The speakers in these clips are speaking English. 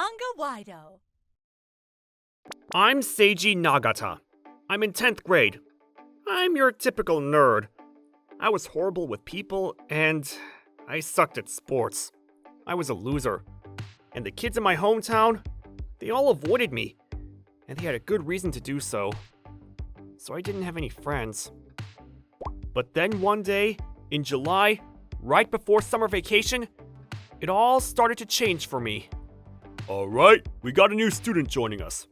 Manga-Waido. I'm Seiji Nagata. I'm in 10th grade. I'm your typical nerd. I was horrible with people, and I sucked at sports. I was a loser. And the kids in my hometown, they all avoided me. And they had a good reason to do so. So I didn't have any friends. But then one day, in July, right before summer vacation, it all started to change for me. Alright, we got a new student joining us.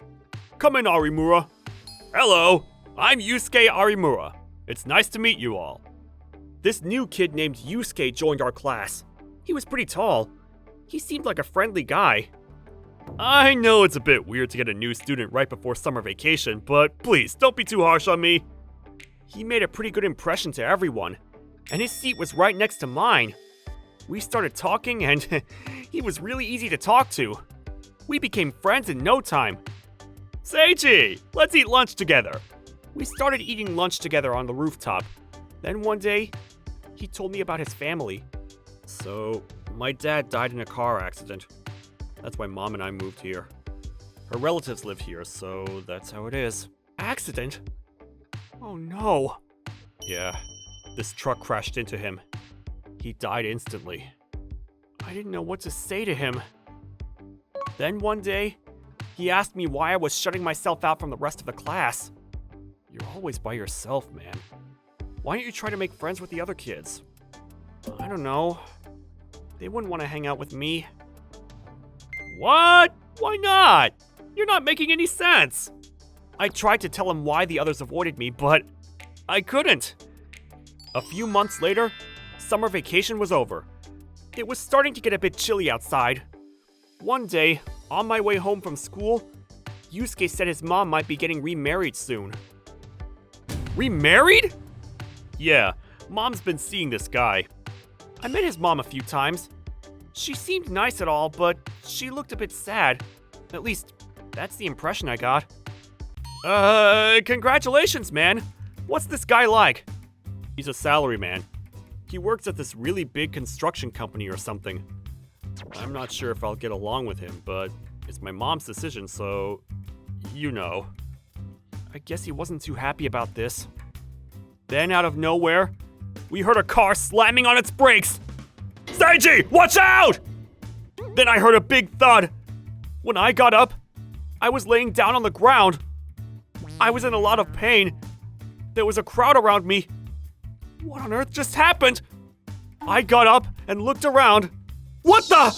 Come in, Arimura. Hello, I'm Yusuke Arimura. It's nice to meet you all. This new kid named Yusuke joined our class. He was pretty tall. He seemed like a friendly guy. I know it's a bit weird to get a new student right before summer vacation, but please, don't be too harsh on me. He made a pretty good impression to everyone, and his seat was right next to mine. We started talking, and he was really easy to talk to. We became friends in no time. Seiji, let's eat lunch together. We started eating lunch together on the rooftop. Then one day, he told me about his family. So, my dad died in a car accident. That's why Mom and I moved here. Her relatives live here, so that's how it is. Accident? Oh no. Yeah, this truck crashed into him. He died instantly. I didn't know what to say to him. Then one day, he asked me why I was shutting myself out from the rest of the class. You're always by yourself, man. Why don't you try to make friends with the other kids? I don't know. They wouldn't want to hang out with me. What? Why not? You're not making any sense. I tried to tell him why the others avoided me, but I couldn't. A few months later, summer vacation was over. It was starting to get a bit chilly outside. One day, on my way home from school, Yusuke said his mom might be getting remarried soon. Remarried? Yeah, Mom's been seeing this guy. I met his mom a few times. She seemed nice at all, but she looked a bit sad. At least, that's the impression I got. Congratulations, man. What's this guy like? He's a salaryman. He works at this really big construction company or something. I'm not sure if I'll get along with him, but it's my mom's decision, so you know. I guess he wasn't too happy about this. Then, out of nowhere, we heard a car slamming on its brakes. Seiji, watch out! Then I heard a big thud. When I got up, I was laying down on the ground. I was in a lot of pain. There was a crowd around me. What on earth just happened? I got up and looked around. What the?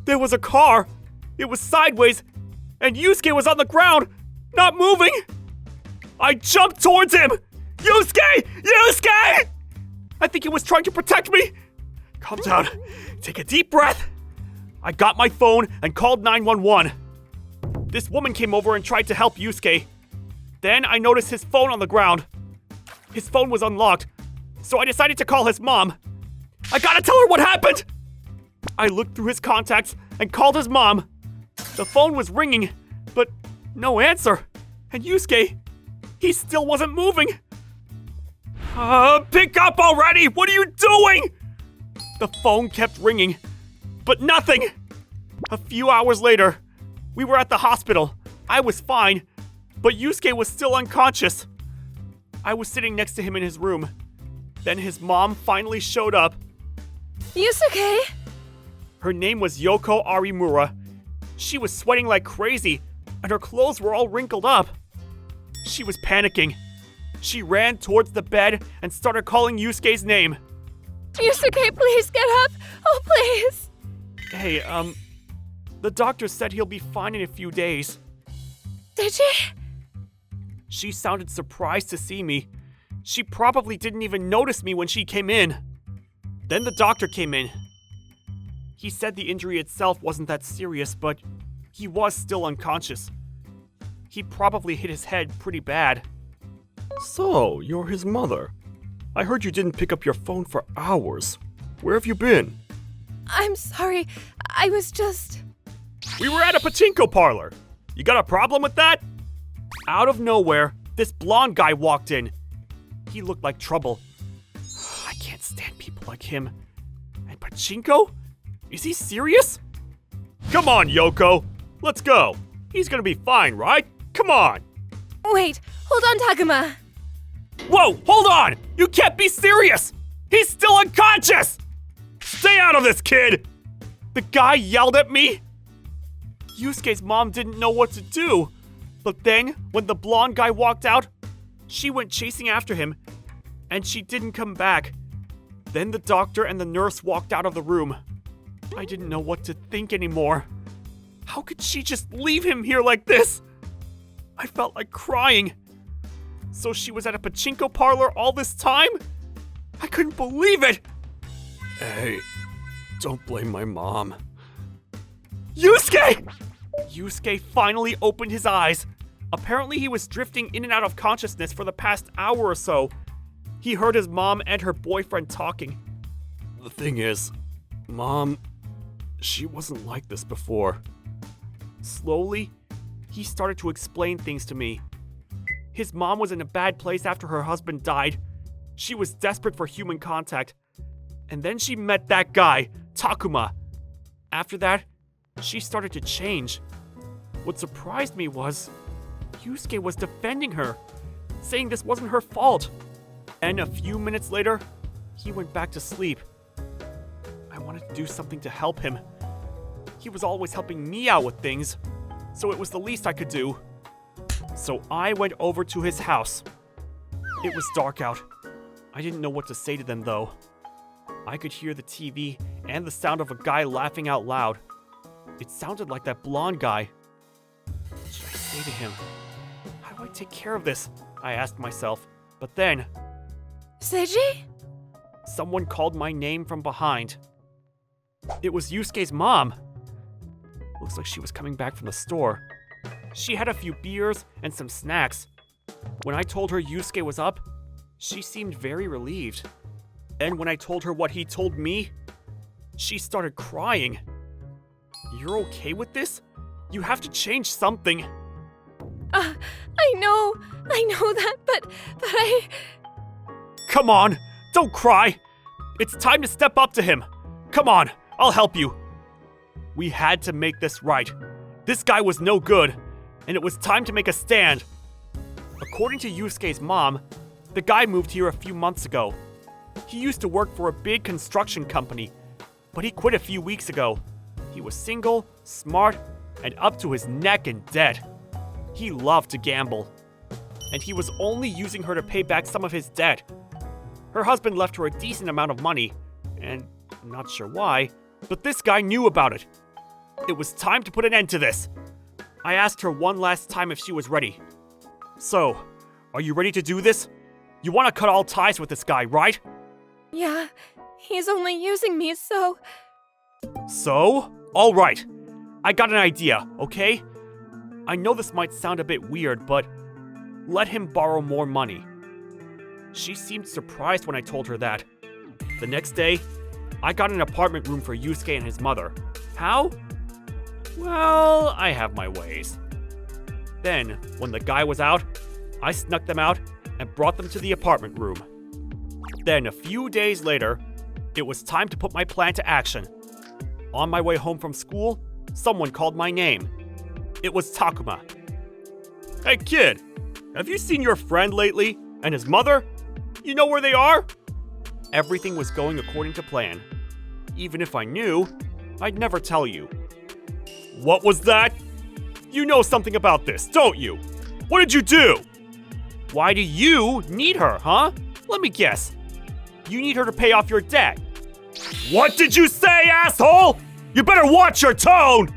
There was a car. It was sideways, and Yusuke was on the ground, not moving. I jumped towards him. Yusuke! Yusuke! I think he was trying to protect me. Calm down. Take a deep breath. I got my phone and called 911. This woman came over and tried to help Yusuke. Then I noticed his phone on the ground. His phone was unlocked, so I decided to call his mom. I gotta tell her what happened! I looked through his contacts and called his mom. The phone was ringing, but no answer. And Yusuke, he still wasn't moving. Pick up already! What are you doing? The phone kept ringing, but nothing. A few hours later, we were at the hospital. I was fine, but Yusuke was still unconscious. I was sitting next to him in his room. Then his mom finally showed up. Yusuke! Her name was Yoko Arimura. She was sweating like crazy, and her clothes were all wrinkled up. She was panicking. She ran towards the bed and started calling Yusuke's name. Yusuke, please get up! Oh, please! Hey, the doctor said he'll be fine in a few days. Did she? She sounded surprised to see me. She probably didn't even notice me when she came in. Then the doctor came in. He said the injury itself wasn't that serious, but he was still unconscious. He probably hit his head pretty bad. So, you're his mother. I heard you didn't pick up your phone for hours. Where have you been? I'm sorry. I was just... We were at a pachinko parlor. You got a problem with that? Out of nowhere, this blonde guy walked in. He looked like trouble. I can't stand people like him. And pachinko? Is he serious? Come on, Yoko. Let's go. He's gonna be fine, right? Come on. Wait, hold on, Takuma. Whoa, hold on! You can't be serious! He's still unconscious! Stay out of this, kid! The guy yelled at me? Yusuke's mom didn't know what to do. But then, when the blonde guy walked out, she went chasing after him, and she didn't come back. Then the doctor and the nurse walked out of the room. I didn't know what to think anymore. How could she just leave him here like this? I felt like crying. So she was at a pachinko parlor all this time? I couldn't believe it! Hey, don't blame my mom. Yusuke! Yusuke finally opened his eyes. Apparently he was drifting in and out of consciousness for the past hour or so. He heard his mom and her boyfriend talking. The thing is, Mom, she wasn't like this before. Slowly, he started to explain things to me. His mom was in a bad place after her husband died. She was desperate for human contact. And then she met that guy, Takuma. After that, she started to change. What surprised me was, Yusuke was defending her, saying this wasn't her fault. And a few minutes later, he went back to sleep. I wanted to do something to help him. He was always helping me out with things, so it was the least I could do. So I went over to his house. It was dark out. I didn't know what to say to them though. I could hear the TV and the sound of a guy laughing out loud. It sounded like that blonde guy. What should I say to him? How do I take care of this? I asked myself. But then, Seiji? someone called my name from behind. It was Yusuke's mom. Looks like she was coming back from the store. She had a few beers and some snacks. When I told her Yusuke was up, she seemed very relieved. And when I told her what he told me, she started crying. You're okay with this? You have to change something. I know that, but I... Come on, don't cry. It's time to step up to him. Come on, I'll help you. We had to make this right. This guy was no good, and it was time to make a stand. According to Yusuke's mom, the guy moved here a few months ago. He used to work for a big construction company, but he quit a few weeks ago. He was single, smart, and up to his neck in debt. He loved to gamble, and he was only using her to pay back some of his debt. Her husband left her a decent amount of money, and I'm not sure why, but this guy knew about it. It was time to put an end to this. I asked her one last time if she was ready. So, are you ready to do this? You want to cut all ties with this guy, right? Yeah, he's only using me, so... So? All right. I got an idea, okay? I know this might sound a bit weird, but let him borrow more money. She seemed surprised when I told her that. The next day, I got an apartment room for Yusuke and his mother. How? Well, I have my ways. Then, when the guy was out, I snuck them out and brought them to the apartment room. Then, a few days later, it was time to put my plan to action. On my way home from school, someone called my name. It was Takuma. Hey kid, have you seen your friend lately? And his mother? You know where they are? Everything was going according to plan. Even if I knew, I'd never tell you. What was that? You know something about this, don't you? What did you do? Why do you need her, huh? Let me guess. You need her to pay off your debt. What did you say, asshole? You better watch your tone!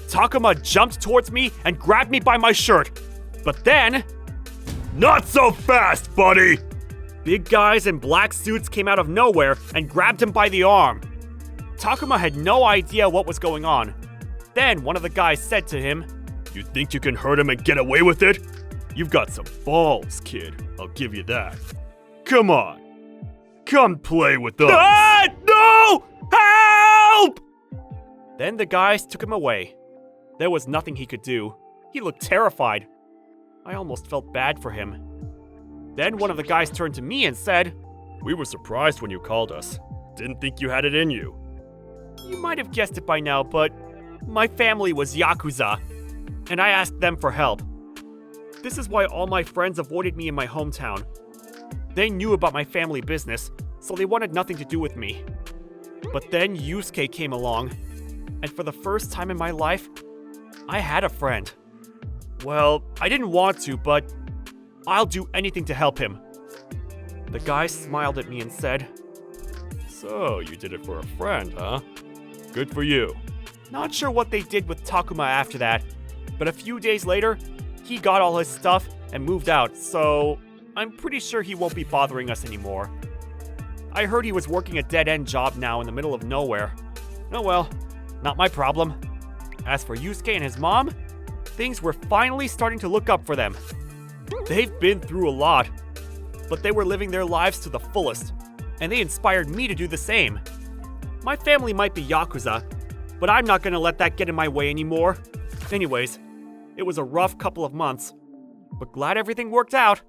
Takuma jumped towards me and grabbed me by my shirt. But then... Not so fast, buddy! Big guys in black suits came out of nowhere and grabbed him by the arm. Takuma had no idea what was going on. Then one of the guys said to him, "You think you can hurt him and get away with it? You've got some balls, kid. I'll give you that. Come on. Come play with us." Ah! No! Help! Then the guys took him away. There was nothing he could do. He looked terrified. I almost felt bad for him. Then one of the guys turned to me and said, "We were surprised when you called us. Didn't think you had it in you." You might have guessed it by now, but My family was Yakuza, and I asked them for help. This is why all my friends avoided me in my hometown. They knew about my family business, so they wanted nothing to do with me. But then Yusuke came along, and for the first time in my life, I had a friend. Well, I didn't want to, but I'll do anything to help him. The guy smiled at me and said, "So, you did it for a friend, huh? Good for you." Not sure what they did with Takuma after that, but a few days later, he got all his stuff and moved out, so I'm pretty sure he won't be bothering us anymore. I heard he was working a dead-end job now in the middle of nowhere. Oh well, not my problem. As for Yusuke and his mom, things were finally starting to look up for them. They've been through a lot, but they were living their lives to the fullest, and they inspired me to do the same. My family might be Yakuza, but I'm not gonna let that get in my way anymore. Anyways, it was a rough couple of months, but glad everything worked out.